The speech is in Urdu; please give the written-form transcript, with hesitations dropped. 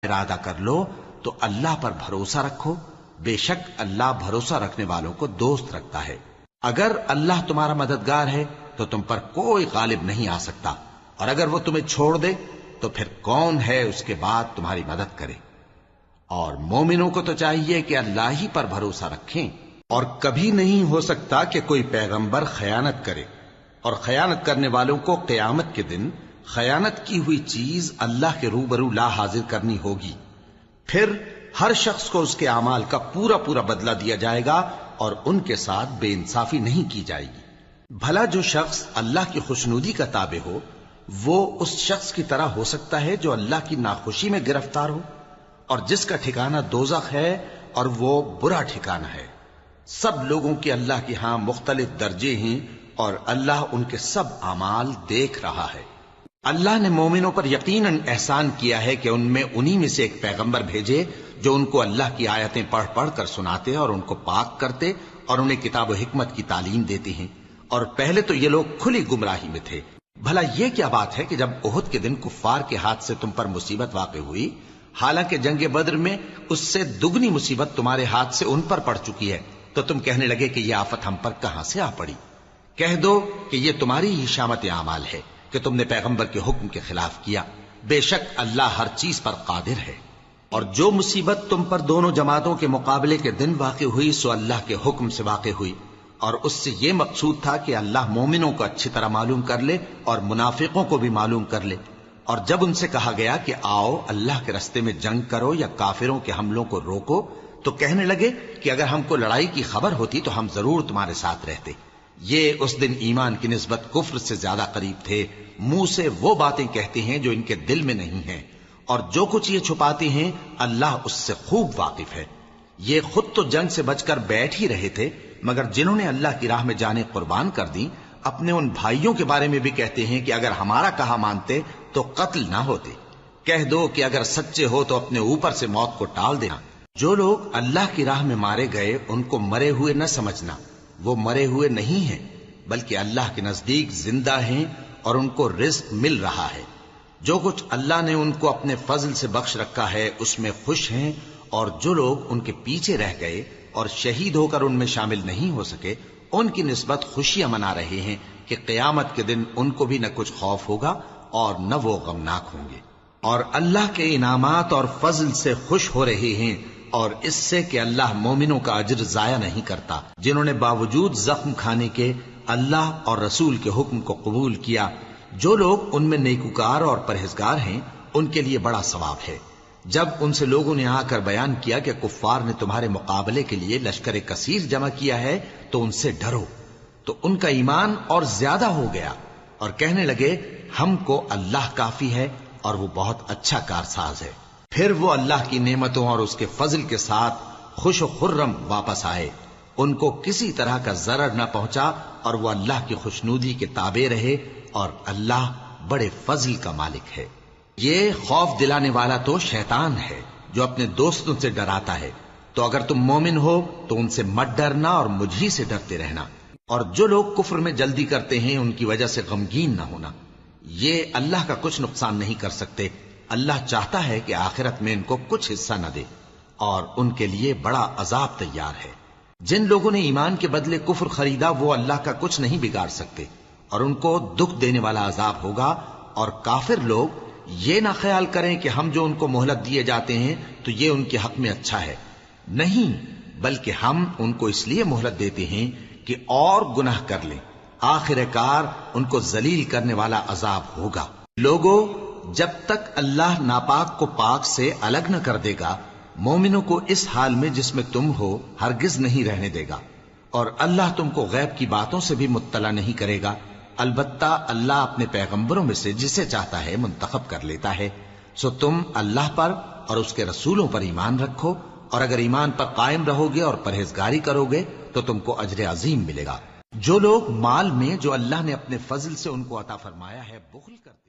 ارادہ کر لو تو اللہ پر بھروسہ رکھو، بے شک اللہ بھروسہ رکھنے والوں کو دوست رکھتا ہے۔ اگر اللہ تمہارا مددگار ہے تو تم پر کوئی غالب نہیں آ سکتا، اور اگر وہ تمہیں چھوڑ دے تو پھر کون ہے اس کے بعد تمہاری مدد کرے۔ اور مومنوں کو تو چاہیے کہ اللہ ہی پر بھروسہ رکھیں، اور کبھی نہیں ہو سکتا کہ کوئی پیغمبر خیانت کرے، اور خیانت کرنے والوں کو قیامت کے دن خیانت کی ہوئی چیز اللہ کے روبرو لا حاضر کرنی ہوگی، پھر ہر شخص کو اس کے اعمال کا پورا پورا بدلہ دیا جائے گا، اور ان کے ساتھ بے انصافی نہیں کی جائے گی۔ بھلا جو شخص اللہ کی خوشنودی کا تابع ہو وہ اس شخص کی طرح ہو سکتا ہے جو اللہ کی ناخوشی میں گرفتار ہو، اور جس کا ٹھکانہ دوزخ ہے اور وہ برا ٹھکانہ ہے۔ سب لوگوں کے اللہ کے ہاں مختلف درجے ہیں، اور اللہ ان کے سب اعمال دیکھ رہا ہے۔ اللہ نے مومنوں پر یقیناً احسان کیا ہے کہ ان میں انہی میں سے ایک پیغمبر بھیجے جو ان کو اللہ کی آیتیں پڑھ پڑھ کر سناتے اور ان کو پاک کرتے اور انہیں کتاب و حکمت کی تعلیم دیتے ہیں، اور پہلے تو یہ لوگ کھلی گمراہی میں تھے۔ بھلا یہ کیا بات ہے کہ جب احد کے دن کفار کے ہاتھ سے تم پر مصیبت واقع ہوئی، حالانکہ جنگ بدر میں اس سے دگنی مصیبت تمہارے ہاتھ سے ان پر پڑ چکی ہے، تو تم کہنے لگے کہ یہ آفت ہم پر کہاں سے آ پڑی؟ کہہ دو کہ یہ تمہاری ہی شامت اعمال ہے کہ تم نے پیغمبر کے حکم کے خلاف کیا، بے شک اللہ ہر چیز پر قادر ہے۔ اور جو مصیبت تم پر دونوں جماعتوں کے مقابلے کے دن واقع ہوئی سو اللہ کے حکم سے واقع ہوئی، اور اس سے یہ مقصود تھا کہ اللہ مومنوں کو اچھی طرح معلوم کر لے اور منافقوں کو بھی معلوم کر لے۔ اور جب ان سے کہا گیا کہ آؤ اللہ کے رستے میں جنگ کرو یا کافروں کے حملوں کو روکو، تو کہنے لگے کہ اگر ہم کو لڑائی کی خبر ہوتی تو ہم ضرور تمہارے ساتھ رہتے۔ یہ اس دن ایمان کی نسبت کفر سے زیادہ قریب تھے، منہ سے وہ باتیں کہتے ہیں جو ان کے دل میں نہیں ہیں، اور جو کچھ یہ چھپاتے ہیں اللہ اس سے خوب واقف ہے۔ یہ خود تو جنگ سے بچ کر بیٹھ ہی رہے تھے، مگر جنہوں نے اللہ کی راہ میں جانیں قربان کر دیں اپنے ان بھائیوں کے بارے میں بھی کہتے ہیں کہ اگر ہمارا کہا مانتے تو قتل نہ ہوتے۔ کہہ دو کہ اگر سچے ہو تو اپنے اوپر سے موت کو ٹال دینا۔ جو لوگ اللہ کی راہ میں مارے گئے ان کو مرے ہوئے نہ سمجھنا، وہ مرے ہوئے نہیں ہیں بلکہ اللہ کے نزدیک زندہ ہیں اور ان کو رزق مل رہا ہے۔ جو کچھ اللہ نے ان کو اپنے فضل سے بخش رکھا ہے اس میں خوش ہیں، اور جو لوگ ان کے پیچھے رہ گئے اور شہید ہو کر ان میں شامل نہیں ہو سکے ان کی نسبت خوشیاں منا رہے ہیں کہ قیامت کے دن ان کو بھی نہ کچھ خوف ہوگا اور نہ وہ غمناک ہوں گے، اور اللہ کے انعامات اور فضل سے خوش ہو رہے ہیں، اور اس سے کہ اللہ مومنوں کا اجر ضائع نہیں کرتا جنہوں نے باوجود زخم کھانے کے اللہ اور رسول کے حکم کو قبول کیا۔ جو لوگ ان میں نیکوکار اور پرہیزگار ہیں ان کے لیے بڑا ثواب ہے۔ جب ان سے لوگوں نے آ کر بیان کیا کہ کفار نے تمہارے مقابلے کے لیے لشکر کثیر جمع کیا ہے تو ان سے ڈرو، تو ان کا ایمان اور زیادہ ہو گیا، اور کہنے لگے ہم کو اللہ کافی ہے اور وہ بہت اچھا کارساز ہے۔ پھر وہ اللہ کی نعمتوں اور اس کے فضل کے ساتھ خوش و خرم واپس آئے، ان کو کسی طرح کا ضرر نہ پہنچا، اور وہ اللہ کی خوشنودی کے تابع رہے، اور اللہ بڑے فضل کا مالک ہے۔ یہ خوف دلانے والا تو شیطان ہے جو اپنے دوستوں سے ڈراتا ہے، تو اگر تم مومن ہو تو ان سے مت ڈرنا اور مجھ ہی سے ڈرتے رہنا، اور جو لوگ کفر میں جلدی کرتے ہیں ان کی وجہ سے غمگین نہ ہونا، یہ اللہ کا کچھ نقصان نہیں کر سکتے۔ اللہ چاہتا ہے کہ آخرت میں ان کو کچھ حصہ نہ دے، اور ان کے لیے بڑا عذاب تیار ہے۔ جن لوگوں نے ایمان کے بدلے کفر خریدا وہ اللہ کا کچھ نہیں بگاڑ سکتے، اور ان کو دکھ دینے والا عذاب ہوگا۔ اور کافر لوگ یہ نہ خیال کریں کہ ہم جو ان کو مہلت دیے جاتے ہیں تو یہ ان کے حق میں اچھا ہے، نہیں، بلکہ ہم ان کو اس لیے مہلت دیتے ہیں کہ اور گناہ کر لیں، آخر کار ان کو ذلیل کرنے والا عذاب ہوگا۔ لوگوں، جب تک اللہ ناپاک کو پاک سے الگ نہ کر دے گا مومنوں کو اس حال میں جس میں تم ہو ہرگز نہیں رہنے دے گا، اور اللہ تم کو غیب کی باتوں سے بھی مطلع نہیں کرے گا۔ البتہ اللہ اپنے پیغمبروں میں سے جسے چاہتا ہے منتخب کر لیتا ہے۔ سو تم اللہ پر اور اس کے رسولوں پر ایمان رکھو، اور اگر ایمان پر قائم رہو گے اور پرہیزگاری کرو گے تو تم کو اجر عظیم ملے گا۔ جو لوگ مال میں جو اللہ نے اپنے فضل سے ان کو عطا فرمایا ہے بخل کرتے